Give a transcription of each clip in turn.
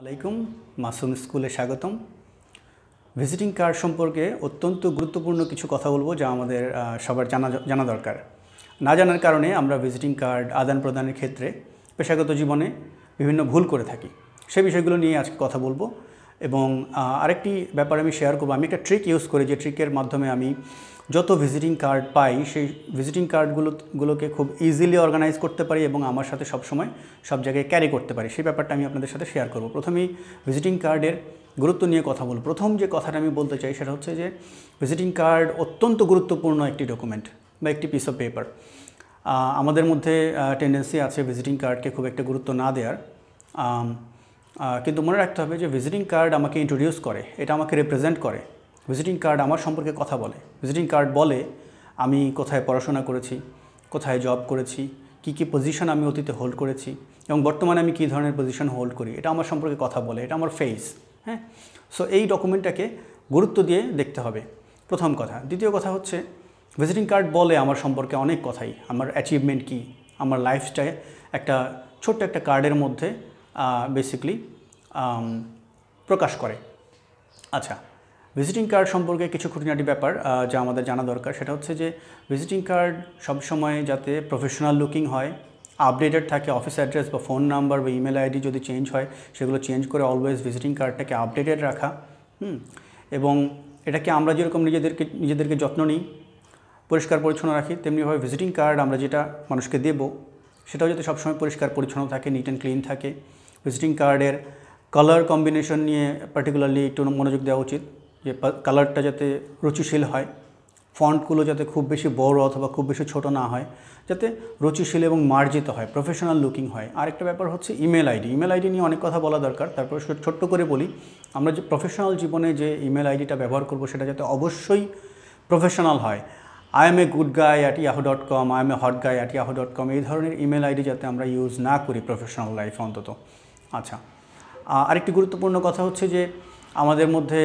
আলাইকুম মাসুম স্কুলে স্বাগতম। ভিজিটিং কার্ড সম্পর্কে অত্যন্ত গুরুত্বপূর্ণ কিছু কথা বলবো যা আমাদের সবার জানা দরকার। না জানার কারণে আমরা ভিজিটিং কার্ড আদান প্রদানের ক্ষেত্রে পেশাগত জীবনে বিভিন্ন ভুল করে থাকি। সেই বিষয়গুলো নিয়ে আজকে কথা বলবো এবং আরেকটি ব্যাপার আমি শেয়ার করবো। আমি একটা ট্রিক ইউজ করি, যে ট্রিকের মাধ্যমে আমি যত ভিজিটিং কার্ড পাই সেই ভিজিটিং কার্ডগুলোকে খুব ইজিলি অর্গানাইজ করতে পারি এবং আমার সাথে সবসময় সব জায়গায় ক্যারি করতে পারি। সেই ব্যাপারটা আমি আপনাদের সাথে শেয়ার করব। প্রথমেই ভিজিটিং কার্ডের গুরুত্ব নিয়ে কথা বলব। প্রথম যে কথাটা আমি বলতে চাই সেটা হচ্ছে যে ভিজিটিং কার্ড অত্যন্ত গুরুত্বপূর্ণ একটি ডকুমেন্ট বা একটি পিস অফ পেপার। আমাদের মধ্যে টেন্ডেন্সি আছে ভিজিটিং কার্ডকে খুব একটা গুরুত্ব না দেওয়ার, কিন্তু মনে রাখতে হবে যে ভিজিটিং কার্ড আমাকে ইন্ট্রোডিউস করে, এটা আমাকে রিপ্রেজেন্ট করে। ভিজিটিং কার্ড আমার সম্পর্কে কথা বলে। ভিজিটিং কার্ড বলে আমি কোথায় পড়াশোনা করেছি, কোথায় জব করেছি, কী পজিশন আমি অতীতে হোল্ড করেছি এবং বর্তমানে আমি কী ধরনের পজিশন হোল্ড করি, এটা আমার সম্পর্কে কথা বলে, এটা আমার ফেস। হ্যাঁ, সো এই ডকুমেন্টটাকে গুরুত্ব দিয়ে দেখতে হবে, প্রথম কথা। দ্বিতীয় কথা হচ্ছে ভিজিটিং কার্ড বলে আমার সম্পর্কে অনেক কথাই, আমার অ্যাচিভমেন্ট কী, আমার লাইফস্টাইল একটা ছোট্ট একটা কার্ডের মধ্যে বেসিক্যালি প্রকাশ করে। আচ্ছা, ভিজিটিং কার্ড সম্পর্কে কিছু খুঁটিনাটি ব্যাপার যা আমাদের জানা দরকার, সেটা হচ্ছে যে ভিজিটিং কার্ড সবসময় যাতে প্রফেশনাল লুকিং হয়, আপডেটেড থাকে। অফিস অ্যাড্রেস বা ফোন নাম্বার বা ইমেল আইডি যদি চেঞ্জ হয় সেগুলো চেঞ্জ করে অলওয়েজ ভিজিটিং কার্ডটাকে আপডেটেড রাখা। এবং এটাকে আমরা যেরকম নিজেদেরকে যত্ন নিই, পরিষ্কার পরিচ্ছন্ন রাখি, তেমনিভাবে ভিজিটিং কার্ড আমরা যেটা মানুষকে দেব সেটাও যাতে সবসময় পরিষ্কার পরিচ্ছন্ন থাকে, নিট অ্যান্ড ক্লিন থাকে। ভিজিটিং কার্ডের কালার কম্বিনেশন নিয়ে পার্টিকুলারলি একটু মনোযোগ দেওয়া উচিত, যে কালারটা যাতে রুচিশীল হয়, ফন্টগুলো যাতে খুব বেশি বড় অথবা খুব বেশি ছোট না হয়, যাতে রুচিশীল এবং মার্জিত হয়, প্রফেশনাল লুকিং হয়। আরেকটা ব্যাপার হচ্ছে ইমেল আইডি নিয়ে অনেক কথা বলা দরকার। তারপর ছোট্ট করে বলি, আমরা যে প্রফেশনাল জীবনে যে ইমেল আইডিটা ব্যবহার করব সেটা যাতে অবশ্যই প্রফেশনাল হয়। I am a good guy at yahoo.com, I am a hot guy at yahoo.com, এই ধরনের ইমেল আইডি যাতে আমরা ইউজ না করি প্রফেশনাল লাইফ অন্তত। আচ্ছা, আরেকটি গুরুত্বপূর্ণ কথা হচ্ছে যে আমাদের মধ্যে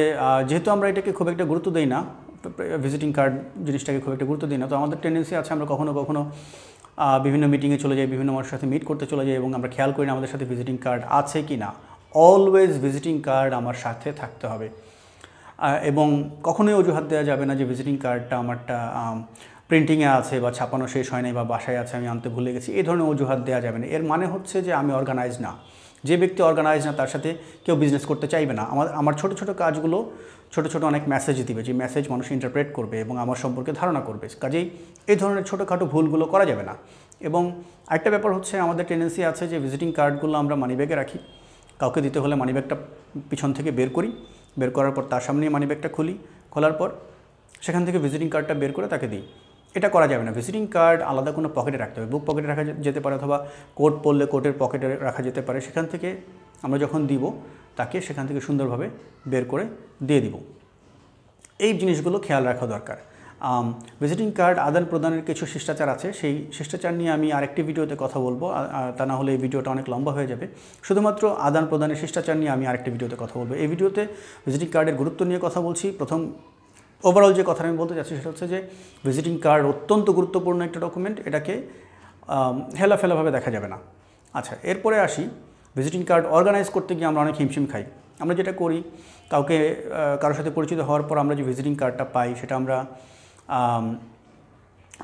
যেহেতু আমরা এটাকে খুব একটা গুরুত্ব দিই না, ভিজিটিং কার্ড জিনিসটাকে খুব একটা গুরুত্ব দিই না, তো আমাদের টেন্ডেন্সি আছে আমরা কখনো কখনো বিভিন্ন মিটিংয়ে চলে যাই, বিভিন্ন মানুষের সাথে মিট করতে চলে যাই এবং আমরা খেয়াল করি না আমাদের সাথে ভিজিটিং কার্ড আছে কি না। অলওয়েজ ভিজিটিং কার্ড আমার সাথে থাকতে হবে এবং কখনোই অজুহাত দেওয়া যাবে না যে ভিজিটিং কার্ডটা আমারটা প্রিন্টিংয়ে আছে বা ছাপানো শেষ হয় নাই বা বাসায় আছে আমি আনতে ভুলে গেছি, এই ধরনের অজুহাত দেওয়া যাবে না। এর মানে হচ্ছে যে আমি অর্গানাইজ না। যে ব্যক্তি অর্গানাইজ না তার সাথে কেউ বিজনেস করতে চাইবে না। আমার ছোটো ছোটো কাজগুলো ছোটো অনেক মেসেজ দিবে, যে মেসেজ মানুষ ইন্টারপ্রেট করবে এবং আমার সম্পর্কে ধারণা করবে। কাজেই এই ধরনের ছোটোখাটো ভুলগুলো করা যাবে না। এবং আরেকটা ব্যাপার হচ্ছে আমাদের টেন্ডেন্সি আছে যে ভিজিটিং কার্ডগুলো আমরা মানিব্যাগে রাখি, কাউকে দিতে হলে মানিব্যাগটা পিছন থেকে বের করি, বের করার পর তার সামনেই মানিব্যাগটা খুলি, খোলার পর সেখান থেকে ভিজিটিং কার্ডটা বের করে তাকে দিই। এটা করা যাবে না। ভিজিটিং কার্ড আলাদা কোনো পকেটে রাখতে হবে, বুক পকেটে রাখা যেতে পারে অথবা কোট পরলে কোটের পকেটে রাখা যেতে পারে। সেখান থেকে আমরা যখন দিব তাকে সেখান থেকে সুন্দরভাবে বের করে দিয়ে দিব। এই জিনিসগুলো খেয়াল রাখা দরকার। ভিজিটিং কার্ড আদান প্রদানের কিছু শিষ্টাচার আছে, সেই শিষ্টাচার নিয়ে আমি আরেকটি ভিডিওতে কথা বলবো, তা না হলে এই ভিডিওটা অনেক লম্বা হয়ে যাবে। শুধুমাত্র আদান প্রদানের শিষ্টাচার নিয়ে আমি আরেকটি ভিডিওতে কথা বলবো। এই ভিডিওতে ভিজিটিং কার্ডের গুরুত্ব নিয়ে কথা বলছি। প্রথম ওভারঅল যে কথা আমি বলতে চাচ্ছি সেটা হচ্ছে যে ভিজিটিং কার্ড অত্যন্ত গুরুত্বপূর্ণ একটা ডকুমেন্ট, এটাকে হেলাফেলাভাবে দেখা যাবে না। আচ্ছা, এরপরে আসি ভিজিটিং কার্ড অর্গানাইজ করতে গিয়ে আমরা অনেক হিমশিম খাই। আমরা যেটা করি, কারোর সাথে পরিচিত হওয়ার পর আমরা যে ভিজিটিং কার্ডটা পাই সেটা আমরা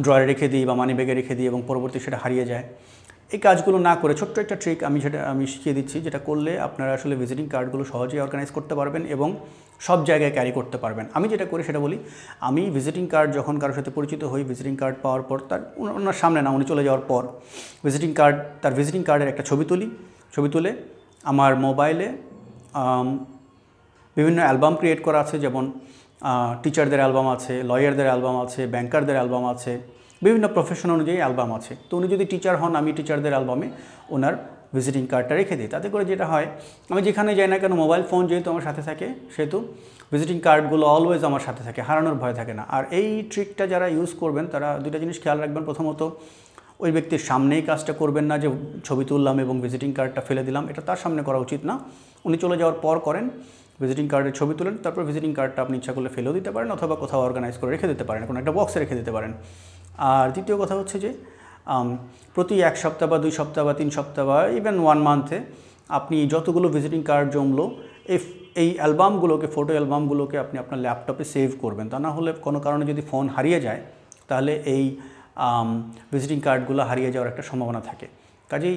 ড্রয়ারে রেখে দিই বা মানি ব্যাগে রেখে দিই এবং পরবর্তী সেটা হারিয়ে যায়। এই কাজগুলো না করে ছোট্ট একটা ট্রিক আমি শিখিয়ে দিচ্ছি, যেটা করলে আপনারা আসলে ভিজিটিং কার্ডগুলো সহজেই অর্গানাইজ করতে পারবেন এবং সব জায়গায় ক্যারি করতে পারবেন। আমি যেটা করি সেটা বলি, আমি ভিজিটিং কার্ড যখন কারোর সাথে পরিচিত হই, ভিজিটিং কার্ড পাওয়ার পর ওনার সামনে না, উনি চলে যাওয়ার পর তার ভিজিটিং কার্ডের একটা ছবি তুলে আমার মোবাইলে বিভিন্ন অ্যালবাম ক্রিয়েট করা আছে, যেমন টিচারদের অ্যালবাম আছে, লয়ারদের অ্যালবাম আছে, ব্যাংকারদের অ্যালবাম আছে, বিভিন্ন প্রফেশন অনুযায়ী অ্যালবাম আছে। তো উনি যদি টিচার হন, আমি টিচারদের অ্যালবামে ওনার ভিজিটিং কার্ডটা রেখে দিই। তাতে করে যেটা হয়, আমি যেখানে যাই না কেন মোবাইল ফোন যেহেতু আমার সাথে থাকে, সেহেতু ভিজিটিং কার্ডগুলো অলওয়েজ আমার সাথে থাকে, হারানোর ভয় থাকে না। আর এই ট্রিকটা যারা ইউজ করবেন তারা দুইটা জিনিস খেয়াল রাখবেন। প্রথমত, ওই ব্যক্তির সামনেই কাজটা করবেন না, যে ছবি তুললাম এবং ভিজিটিং কার্ডটা ফেলে দিলাম, এটা তার সামনে করা উচিত না। উনি চলে যাওয়ার পর করেন, ভিজিটিং কার্ডের ছবি তুলেন, তারপর ভিজিটিং কার্ডটা আপনি ইচ্ছা করলে ফেলেও দিতে পারেন অথবা কোথাও অর্গানাইজ করে রেখে দিতে পারেন, কোনো একটা বক্সে রেখে দিতে পারেন। আর দ্বিতীয় কথা হচ্ছে যে প্রতি 1 সপ্তাহ বা 2 সপ্তাহ বা 3 সপ্তাহ বা ইভেন 1 মান্থে আপনি যতগুলো ভিজিটিং কার্ড জমলো এই অ্যালবামগুলোকে, ফটো অ্যালবামগুলোকে আপনি আপনার ল্যাপটপে সেভ করবেন। তা না হলে কোনো কারণে যদি ফোন হারিয়ে যায় তাহলে এই ভিজিটিং কার্ডগুলো হারিয়ে যাওয়ার একটা সম্ভাবনা থাকে। কাজেই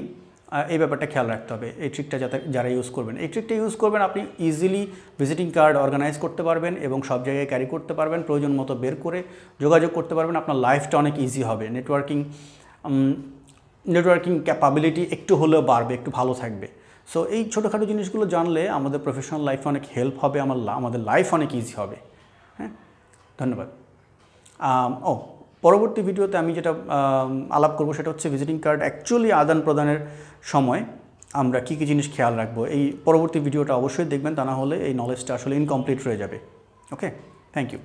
এই ব্যাপারটা খেয়াল রাখতে হবে। এই ট্রিকটা যারা ইউজ করবেন, এই ট্রিকটা ইউজ করবেন, আপনি ইজিলি ভিজিটিং কার্ড অর্গানাইজ করতে পারবেন এবং সব জায়গায় ক্যারি করতে পারবেন, প্রয়োজন মতো বের করে যোগাযোগ করতে পারবেন। আপনার লাইফটা অনেক ইজি হবে, নেটওয়ার্কিং ক্যাপাবিলিটি একটু হলেও বাড়বে, একটু ভালো থাকবে। সো এই ছোটোখাটো জিনিসগুলো জানলে আমাদের প্রফেশনাল লাইফে অনেক হেল্প হবে, আমাদের লাইফ অনেক ইজি হবে। হ্যাঁ, ধন্যবাদ। পরবর্তী ভিডিওতে আমি যেটা আলাপ করব সেটা হচ্ছে ভিজিটিং কার্ড অ্যাকচুয়ালি আদান প্রদানের সময় আমরা কী কী জিনিস খেয়াল রাখবো। এই পরবর্তী ভিডিওটা অবশ্যই দেখবেন, তা না হলে এই নলেজটা আসলে ইনকমপ্লিট রয়ে যাবে। ওকে, থ্যাংক ইউ।